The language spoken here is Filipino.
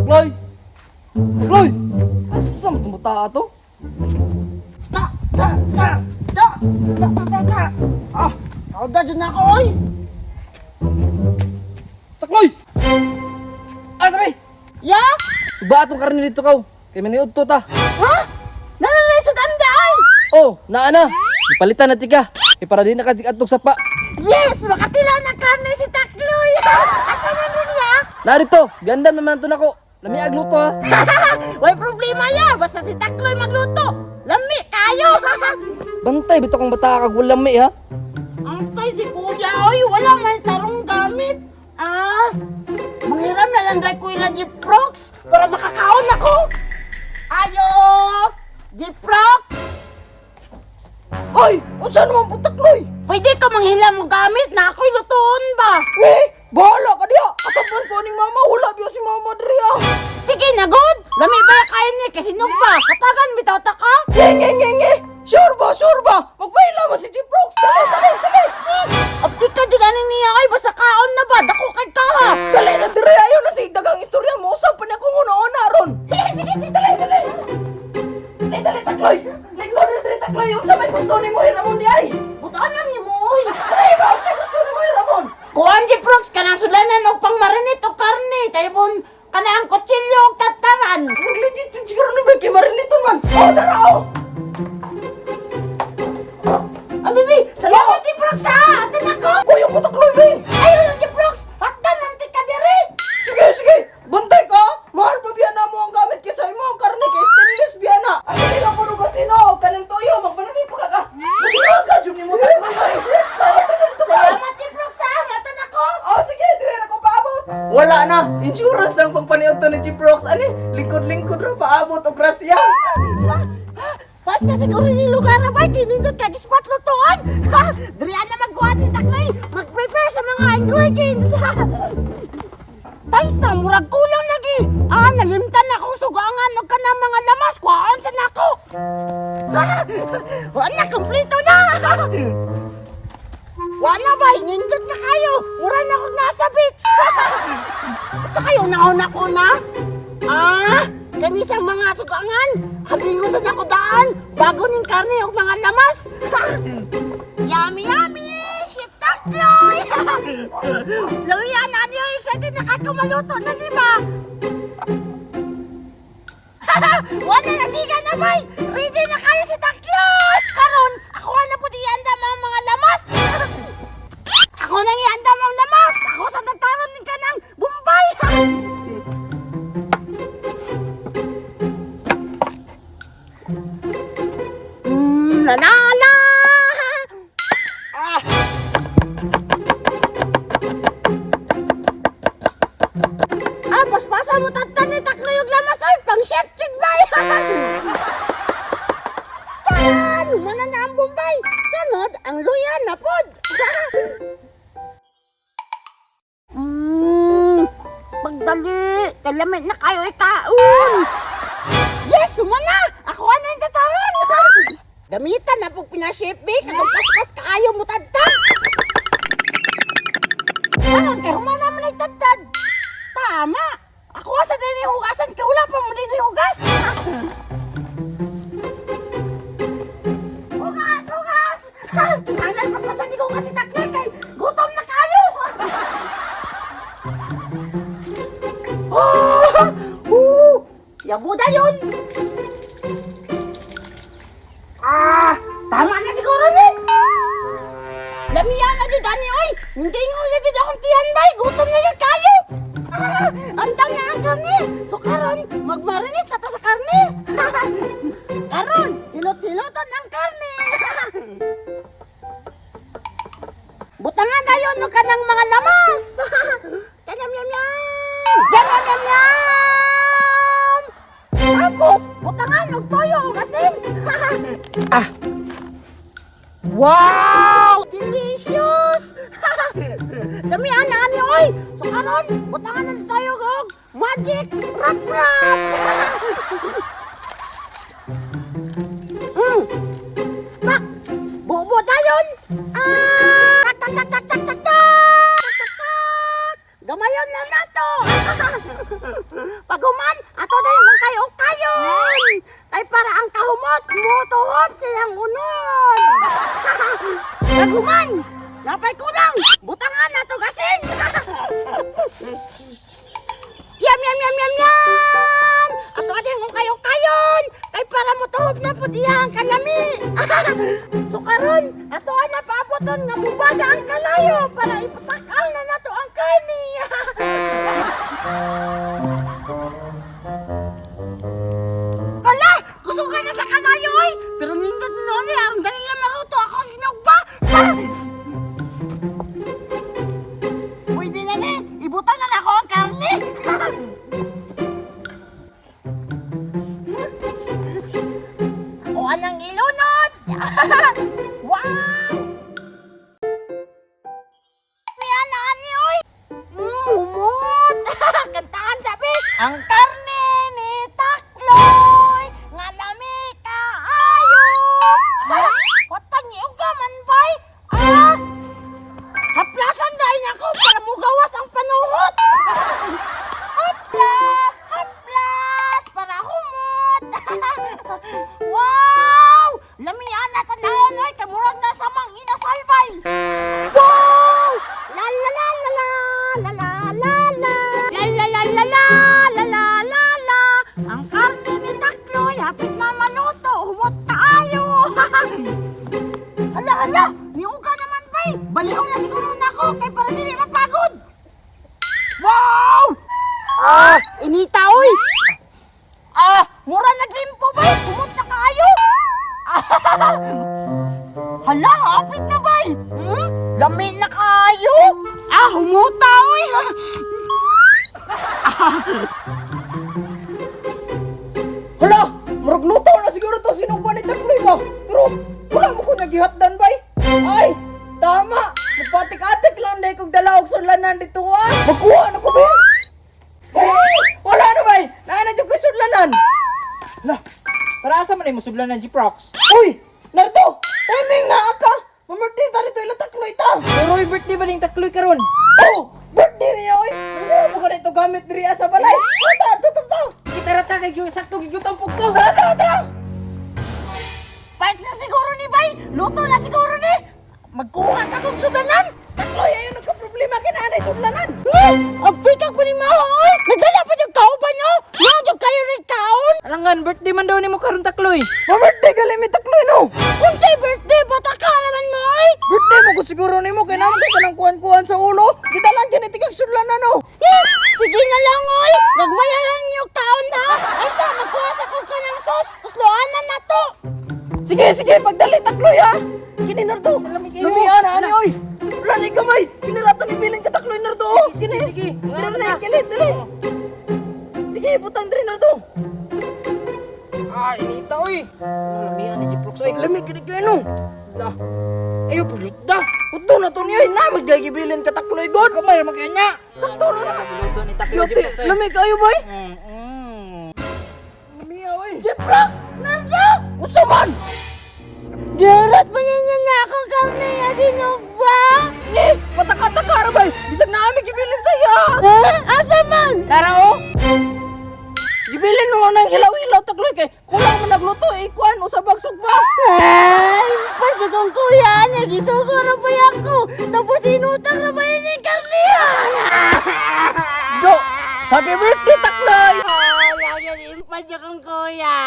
Takloy! Takloy! Asam tumata to? Ako dyan na ako, oy! Takloy! Sabi! Ya? Suba atong karni dito kaw. Kay maniud to ta. Ha? Nalalisod ang daan! Oh, naana. Ipalitan na tika. Para di nakatigatog sa pa. Yes! Makatilaw na karne si Takloy! Asa na nun ya? Narito, ganda naman to nako. Lami agluto ha. Way problema ya! Basta si Takloy magluto! Lami kayo! Bantay bitaw kang bata kag lami ha. Antay si kuya, oy! Wala man tarong gamit! Manghiram na lang dahil ko ilang Jeeprox para makakaon ako! Ayo! Jeeprox! Ay, unsa naman po Takloy? Pwede ka manghilam mo gamit na ako'y lutoon ba? Bahala ka diya. Kasaban ko ning mama, wala biya si mama diri ah. Sige na good! Lami ba kain ni kasi ba? Katagan bitaw ta ka? Nge. Sure ba? Magpaila mo si Jeeprox. Dali. Abdi ka dyan ani niya ay basta kaon na ba? Dako kay ka ha! Dali na diri ayo na si dagang istorya mo. Usap pa niya kung una-una ron. Sige, dali. Dali Takloy. Likod na diri Takloy. Unsa may gusto nimo hiramon di ay? Butaan lang ni mo oy! Dali ba unsa gusto nimo hiramon? Kuhan Jeeprox ka nang sulanan o pang marinit o karne. Tayo bon ka na ang kutsilyo o tataran. Legit siguro ni Becky marinito man. Oh, tara oh. Bibi! Salamat Jeeprox ha! Ato na ko! Kuya ko Takloy be. Ayun Jeeprox! Hatan ang tika diri! Sige. Bantay ka. Mahal pa biya na mo ang gamit kaysa imo ang karne kay stainless biya na. Ang dili lang puno gasino kanang toyo magpananay pa ka. Magiraga jud nimo Takloy ay. Tara dito ka. Salamat Jeeprox ha! Ato na ko! Oh, sige, dire na ko paabot. Wala na. Insurance lang pangpaniod to ni Jeeprox. Ani, lingkod-lingkod ra paabot og grasya. Basta siguro ni lugar na ba? Kinindot kag spot lutuan! Ha! Diriyan na magkuhan si Takloy! Mag-prepare sa mga ingredients! Tays na, murag kulang lagi! Nalimtan na akong sugangan o ka na mga lamas! Kuhaan sa nako! Wala, kompleto na! Wala ba? Nindot na kayo! Mura na akong nasa beach! Sa kayo nauna ko na? Kanisang mga sugangan! Halingon sa nako daan! Bago ning karne o mga lamas! Yummy! Chef Takloy! Lawian na niyo! Excited na kayo maluto na lima! Wala na siga na bay! Ready na kayo si Takloy! Karon, ako na po di iandam ang mga lamas! Ako nang iandam ang lamas! Ako sa tataron ni ka ng Bombay! La! Paspasa mo tatan ni Takloy yung lamas ay pang chef trick ba? Tiyan! Humana na ang Bombay! Sunod, ang luya na pod! Pagdali! Kalamit na kayo ikaon! Yes! Humana! Ako na yung tataran! Gamitan na pong pinaship base at ang paspas kaayo mo tadtad! Alam kay humana mo na tadtad! Tama! Ako sa din hugasan ka wala pa mo din hugas! Hugas! Kinahanglan paspasan di ko kasi Takloy kay gutom na kayo! Yabuda yun! Tama na siguro ni! Lamiyan na dyan, Dani, oy! Hindi nga ulit dyan akong tiyan, bay! Gutom na yan kayo! Andang na ang karne! So, karon, magmarinate na ta sa karne! Karon, hilot-hiloton ang karne! Butangan na yun yung kanang mga lamas! Yam! Tapos, butangan og toyo og asin! Wow! Delicious! Damihan na ani oy! So karon, butangan na tayo og magic rap! Pak! Bubo dayon! Tak! Gamayon lang nato! Paguman, ato dahil kung kayo-kayon. Kay para ang kahumot, mutuhop siyang unod. Paguman, napay kulang. Butangan na to gasin. Yam, yam, yam, yam, yam. Ato dahil kung kayo-kayon. Kay para mutuhop na po diyang kalami. So karon, ato na paaboton nga mubaga ang kalayo para ipatakal na nato ang karni. Hala! Gusto ka na sa kalayo eh! Pero nindot ni Noni, ang dali lang maruto ako sinugba! Pwede na ni! Ibutan na ako ang karne! O anang ilunod! Wow! Kaya na ani oy! Humot! Kantahan sabi! Ang karne ni Takloy! Nga lami kaayo! Watan niyo ka man bay! Haplasan dahil niya ko para mugawas ang panuhot! Haplas! Haplas! Para humot! Wow! Lamian na tanahon oy! Kamurag na sa mang inasalbay! Wow! La la la la la la la la la la la la la la la la la la ang karne ni Takloy hapit na maluto humot tayo hala hala niyo ka naman bay baliw na siguro na ako kay para dili mapagod wow inita oy mura naglimpo bay humot na kaayo hala hapit na bay lami na kaayo humuta oy Hala! Murag luto na siguro to sinugba ni Takloy ba? Pero wala mo ko nagihatdan bay. Ay! Tama! Magpatik-atik lang dahil kong dala og sudlanan dito Magkuha na ko ba? Wala na bay! Naana dyan ko sudlanan! Hala, para asa man ay musudlanan si Prox? Uy! Narto! Timing na ka! Mamartin ta rito ila Takloy ta! Pero ay birthday ba ning Takloy karon? Oh! Birthday niya oy! Ano mo ka rito gamit diri sa balay? Tata! Kita-rata kay gyud sakto gigutang pug ko. Tara! Pahit na siguro ni bay luto na siguro ni magkuha sa kong sudanan Takloy, ayaw nagka-problema kinanay sudlanan! Abdi ka ko ni Mahoy nagdala pa yung kauban nyo mga yung kayo rin kaon Alangan birthday man daw nimo karon Takloy. Mamartin ka lang may Takloy no! kung sa'y birthday bata ka naman mo ay Birthday mo ko siguro nimo kay namo ka nang kuan-kuan sa ulo. Kita lang dyan itigag sudlanan no. sige na lang oy nagmaya lang yung kaon na ay sa magkuha sa kong kanang sos kusloan na nato Sige, pagdali Takloy ha. Kini Nardo. Lamian na ani oy. Wala ni gamay. Kinirato ni bilin ka Takloy Nardo. Sige. Dili na kilit dili. Sige, butang diri Nardo. Inita oy. Lamian ni si Prox oy. Lami gid kay no. Da. Ayo pulit da. Uto na to niya na magdagibilin ka Takloy god. Kamay maganya. Sakto na. Luto ni Takloy Yote, lami kayo boy. Lamiya oy. Jeprox, Nardo. Usa man. Gerard pa niya na akong karne nga sinugba Ni, pataka-taka ra bay. Bisag na ami gibilin sa iya. asa man Tara oh. Gibilin mo nang hilaw-hilaw Takloy kay kulang man nagluto ikuan usabag sugba. ay pasagong kuya niya gisuguro pa ako tapos inutang na ba yun yung karnihan Do, happy birthday Takloy. lagi din pasagong kuya